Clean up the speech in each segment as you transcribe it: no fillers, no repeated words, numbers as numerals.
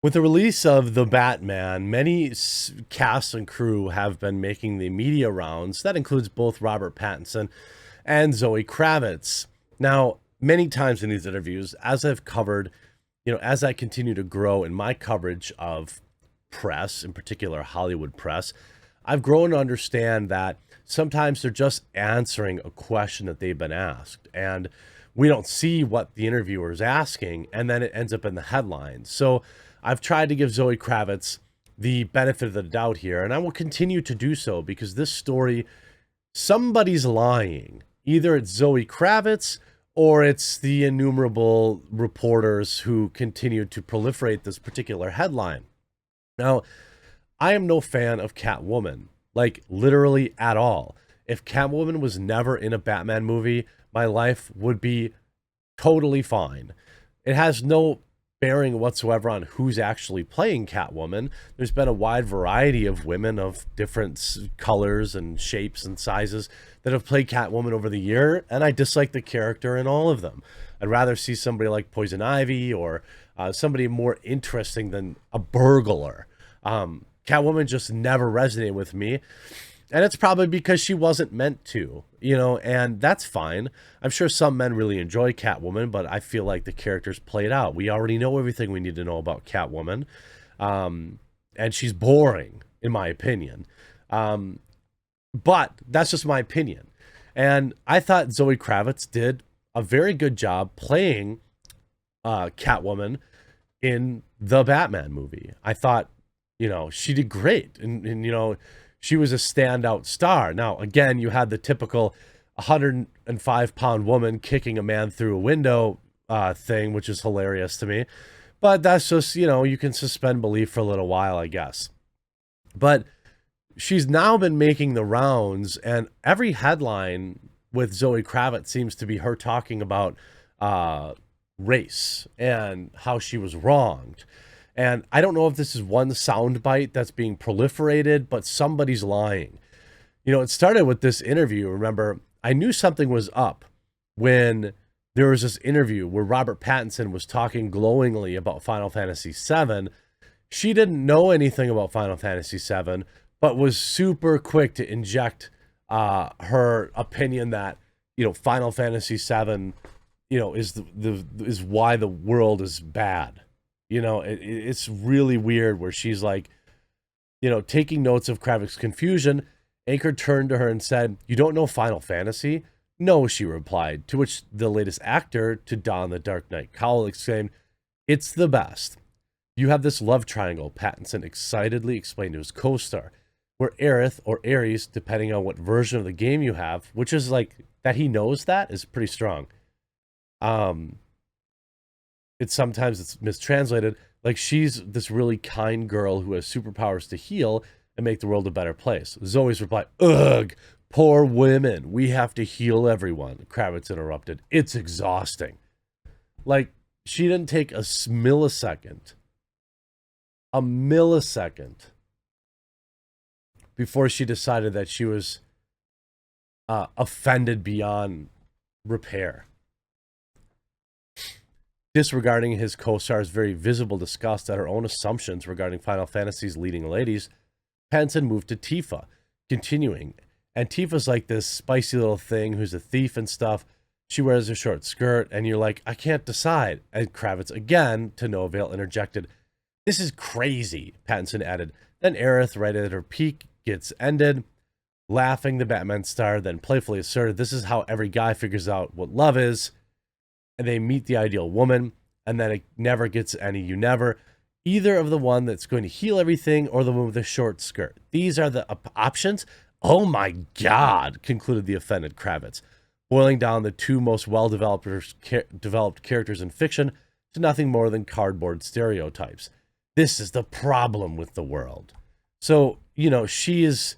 With the release of The Batman, many cast and crew have been making the media rounds. That includes both Robert Pattinson and Zoe Kravitz. Now, many times in these interviews, as I've covered, as I continue to grow in my coverage of press, in particular Hollywood press, I've grown to understand that sometimes they're just answering a question that they've been asked. And we don't see what the interviewer is asking, and then it ends up in the headlines. So I've tried to give Zoe Kravitz the benefit of the doubt here, and I will continue to do so because this story, somebody's lying. Either it's Zoe Kravitz or it's the innumerable reporters who continue to proliferate this particular headline. Now, I am no fan of Catwoman, like literally at all. If Catwoman was never in a Batman movie, my life would be totally fine. It has no bearing whatsoever on who's actually playing Catwoman. There's been a wide variety of women of different colors and shapes and sizes that have played Catwoman over the year, and I dislike the character in all of them. I'd rather see somebody like Poison Ivy or somebody more interesting than a burglar. Catwoman just never resonated with me. And it's probably because she wasn't meant to, and that's fine. I'm sure some men really enjoy Catwoman, but I feel like the character's played out. We already know everything we need to know about Catwoman. And she's boring, in my opinion. But that's just my opinion. And I thought Zoe Kravitz did a very good job playing Catwoman in the Batman movie. I thought, she did great. And she was a standout star. Now, again, you had the typical 105-pound woman kicking a man through a window thing, which is hilarious to me. But that's just, you can suspend belief for a little while, I guess. But she's now been making the rounds, and every headline with Zoe Kravitz seems to be her talking about race and how she was wronged. And I don't know if this is one soundbite that's being proliferated, but somebody's lying. It started with this interview. Remember, I knew something was up when there was this interview where Robert Pattinson was talking glowingly about Final Fantasy VII. She didn't know anything about Final Fantasy VII, but was super quick to inject her opinion that, Final Fantasy VII, is why the world is bad. It's really weird where she's like, taking notes of Kravitz's confusion. Anchor turned to her and said, "You don't know Final Fantasy?" "No," she replied, to which the latest actor to don the Dark Knight cowl exclaimed, "It's the best. You have this love triangle," Pattinson excitedly explained to his co-star, "where Aerith or Ares, depending on what version of the game you have," which is like, that he knows that is pretty strong. It's mistranslated like she's this really kind girl who has superpowers to heal and make the world a better place. Zoe's reply, "Ugh, poor women. We have to heal everyone." Kravitz interrupted. "It's exhausting." Like, she didn't take a millisecond before she decided that she was offended beyond repair. Disregarding his co-star's very visible disgust at her own assumptions regarding Final Fantasy's leading ladies, Pattinson moved to Tifa, continuing. And Tifa's like this spicy little thing who's a thief and stuff. She wears a short skirt, and you're like, I can't decide. And Kravitz, again, to no avail, interjected, "This is crazy," Pattinson added. Then Aerith, right at her peak, gets ended. Laughing, the Batman star then playfully asserted, "This is how every guy figures out what love is." And they meet the ideal woman, and then it never gets any "you never." Either of the one that's going to heal everything or the one with a short skirt. These are the options? Oh my God, concluded the offended Kravitz, boiling down the two most well-developed characters in fiction to nothing more than cardboard stereotypes. This is the problem with the world. So, she is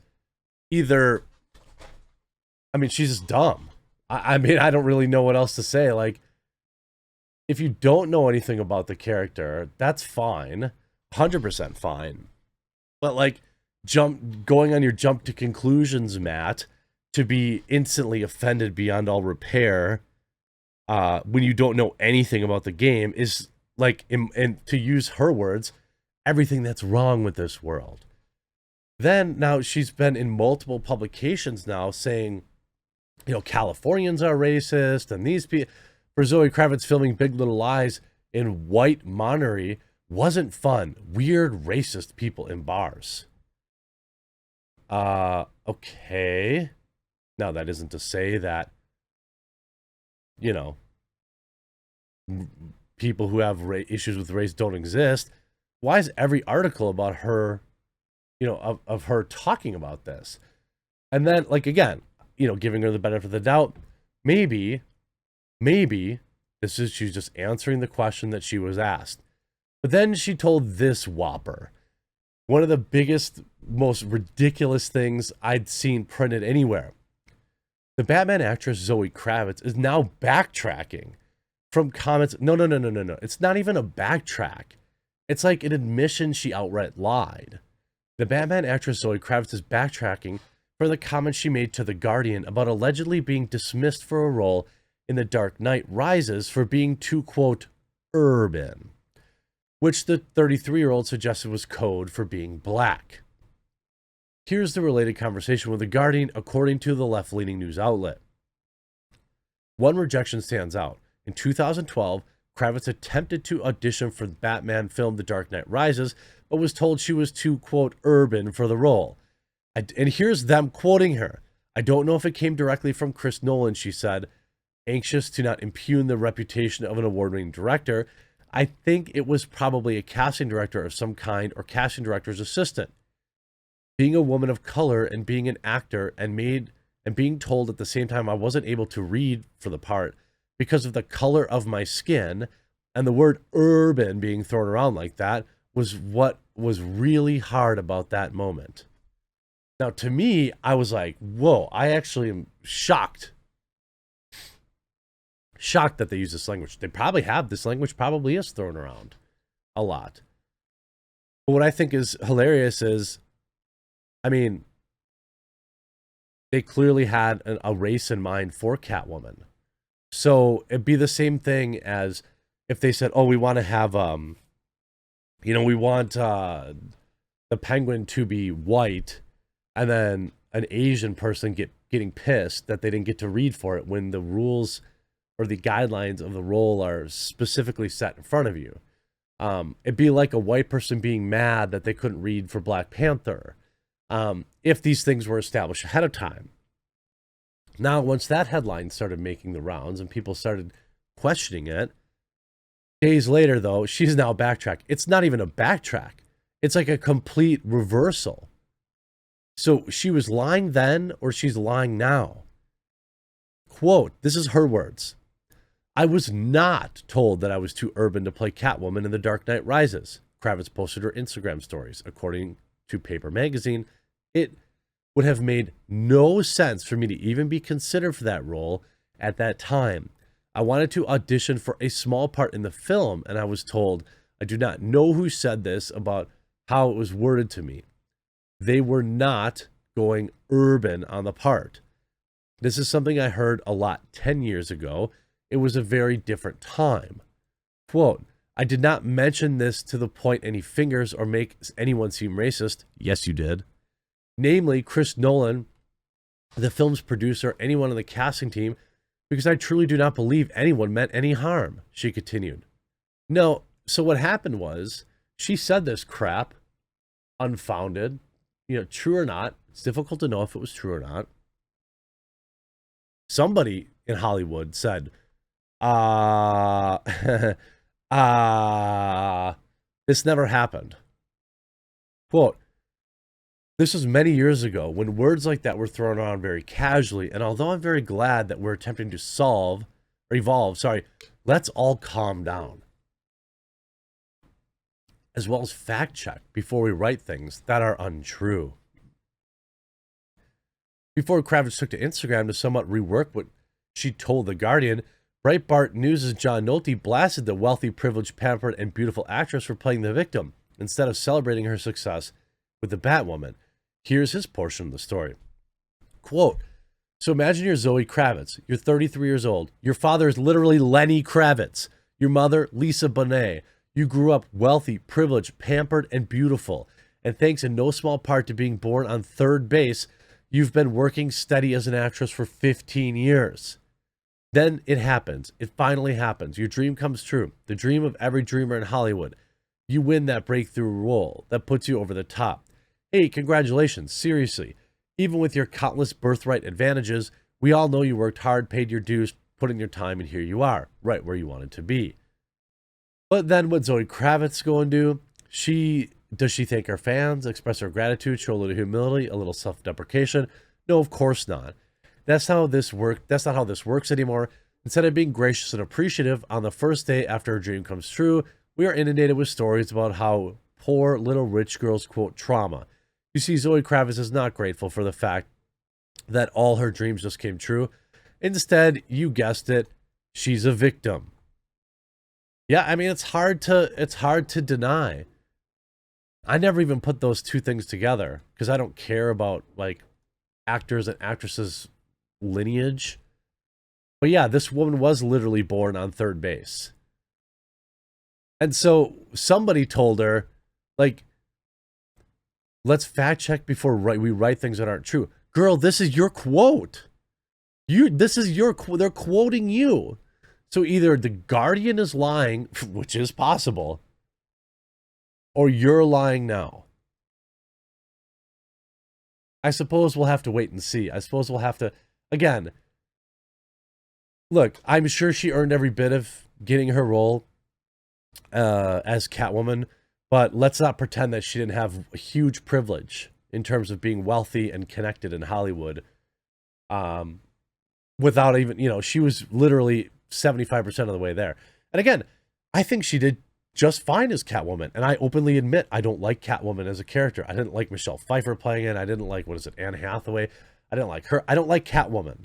either, she's just dumb. I don't really know what else to say. Like, if you don't know anything about the character, that's fine. 100% fine. But like, going on your jump to conclusions, Matt, to be instantly offended beyond all repair when you don't know anything about the game is like, and to use her words, everything that's wrong with this world. Then now she's been in multiple publications now saying, you know, Californians are racist, and these people, for Zoe Kravitz filming Big Little Lies in white Monterey wasn't fun. Weird racist people in bars. Okay. Now that isn't to say that, you know, people who have issues with race don't exist. Why is every article about her, you know, of her talking about this? And then, like, again, you know, giving her the benefit of the doubt, maybe she's just answering the question that she was asked. But then she told this whopper, one of the biggest, most ridiculous things I'd seen printed anywhere. The Batman actress Zoe Kravitz is now backtracking from comments. No. It's not even a backtrack. It's like an admission she outright lied. The Batman actress Zoe Kravitz is backtracking for the comments she made to The Guardian about allegedly being dismissed for a role in The Dark Knight Rises for being too, quote, urban, which the 33-year-old suggested was code for being black. Here's the related conversation with The Guardian, according to the left-leaning news outlet. One rejection stands out. In 2012, Kravitz attempted to audition for the Batman film The Dark Knight Rises, but was told she was too, quote, urban for the role. And here's them quoting her. I don't know if it came directly from Chris Nolan, she said, anxious to not impugn the reputation of an award-winning director. I think it was probably a casting director of some kind or casting director's assistant. Being a woman of color and being an actor and being told at the same time I wasn't able to read for the part because of the color of my skin, and the word urban being thrown around like that was what was really hard about that moment. Now, to me, I was like, whoa, I actually am shocked. Shocked that they use this language. They probably have. This language probably is thrown around a lot. But what I think is hilarious is, I mean, they clearly had a race in mind for Catwoman. So it'd be the same thing as if they said, oh, we want to have, you know, we want the Penguin to be white, and then an Asian person getting pissed that they didn't get to read for it when the rules or the guidelines of the role are specifically set in front of you. It'd be like a white person being mad that they couldn't read for Black Panther. If these things were established ahead of time. Now, once that headline started making the rounds and people started questioning it, days later, though, she's now backtracked. It's not even a backtrack. It's like a complete reversal. So she was lying then, or she's lying now. Quote, this is her words. I was not told that I was too urban to play Catwoman in The Dark Knight Rises. Kravitz posted her Instagram stories. According to Paper Magazine, it would have made no sense for me to even be considered for that role at that time. I wanted to audition for a small part in the film, and I was told, I do not know who said this about how it was worded to me. They were not going urban on the part. This is something I heard a lot 10 years ago. It was a very different time. Quote, I did not mention this to the point any fingers or make anyone seem racist. Yes, you did. Namely, Chris Nolan, the film's producer, anyone on the casting team, because I truly do not believe anyone meant any harm, she continued. No, so what happened was, she said this crap, unfounded, you know, true or not. It's difficult to know if it was true or not. Somebody in Hollywood said, this never happened. Quote, this was many years ago when words like that were thrown around very casually, and although I'm very glad that we're attempting to evolve, let's all calm down. As well as fact check before we write things that are untrue. Before Kravitz took to Instagram to somewhat rework what she told The Guardian, Breitbart News' John Nolte blasted the wealthy, privileged, pampered, and beautiful actress for playing the victim, instead of celebrating her success with the Batwoman. Here's his portion of the story. Quote, so imagine you're Zoe Kravitz. You're 33 years old. Your father is literally Lenny Kravitz. Your mother, Lisa Bonet. You grew up wealthy, privileged, pampered, and beautiful. And thanks in no small part to being born on third base, you've been working steady as an actress for 15 years. Then it happens. It finally happens. Your dream comes true. The dream of every dreamer in Hollywood. You win that breakthrough role that puts you over the top. Hey, congratulations. Seriously. Even with your countless birthright advantages, we all know you worked hard, paid your dues, put in your time, and here you are, right where you wanted to be. But then what Zoe Kravitz go and do? Does she thank her fans, express her gratitude, show a little humility, a little self-deprecation? No, of course not. That's not how this works anymore. Instead of being gracious and appreciative on the first day after her dream comes true, we are inundated with stories about how poor little rich girls, quote, trauma. You see, Zoe Kravitz is not grateful for the fact that all her dreams just came true. Instead, you guessed it, she's a victim. Yeah, I mean, it's hard to deny. I never even put those two things together because I don't care about like actors and actresses' lineage. But yeah, this woman was literally born on third base. And so somebody told her, like, let's fact check before we write things that aren't true. Girl, this is your quote. They're quoting you. So either the Guardian is lying, which is possible, or you're lying now. I suppose we'll have to wait and see. I suppose we'll have to, again, look, I'm sure she earned every bit of getting her role as Catwoman, but let's not pretend that she didn't have a huge privilege in terms of being wealthy and connected in Hollywood. Without even, she was literally 75% of the way there. And again, I think she did just fine as Catwoman. And I openly admit I don't like Catwoman as a character. I didn't like Michelle Pfeiffer playing it. I didn't like, Anne Hathaway. I didn't like her. I don't like Catwoman.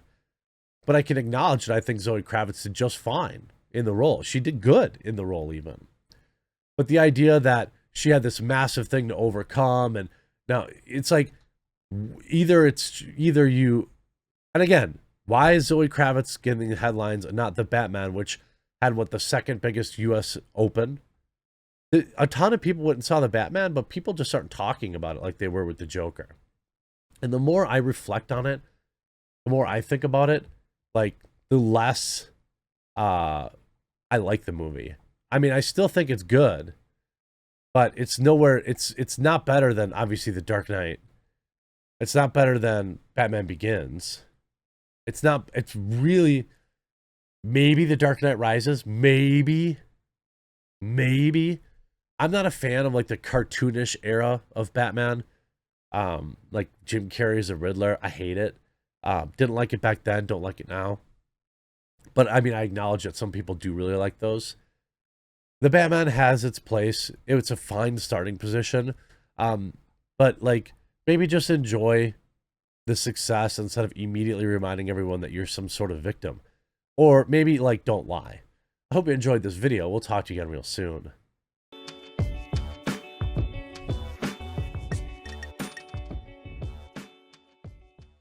But I can acknowledge that I think Zoe Kravitz did just fine in the role. She did good in the role even. But the idea that she had this massive thing to overcome, and now it's like either you, and again, why is Zoe Kravitz getting the headlines and not the Batman, which had the second biggest U.S. open? A ton of people went and saw the Batman, but people just aren't talking about it like they were with the Joker. And the more I reflect on it, the more I think about it, like the less I like the movie. I mean, I still think it's good, but it's nowhere. It's not better than obviously The Dark Knight. It's not better than Batman Begins. It's not. It's really maybe The Dark Knight Rises. Maybe. I'm not a fan of like the cartoonish era of Batman. Like Jim Carrey's The Riddler. I hate it. Didn't like it back then. Don't like it now. But I mean, I acknowledge that some people do really like those. The Batman has its place. It's a fine starting position. But like maybe just enjoy the success instead of immediately reminding everyone that you're some sort of victim. Or maybe like don't lie. I hope you enjoyed this video. We'll talk to you again real soon.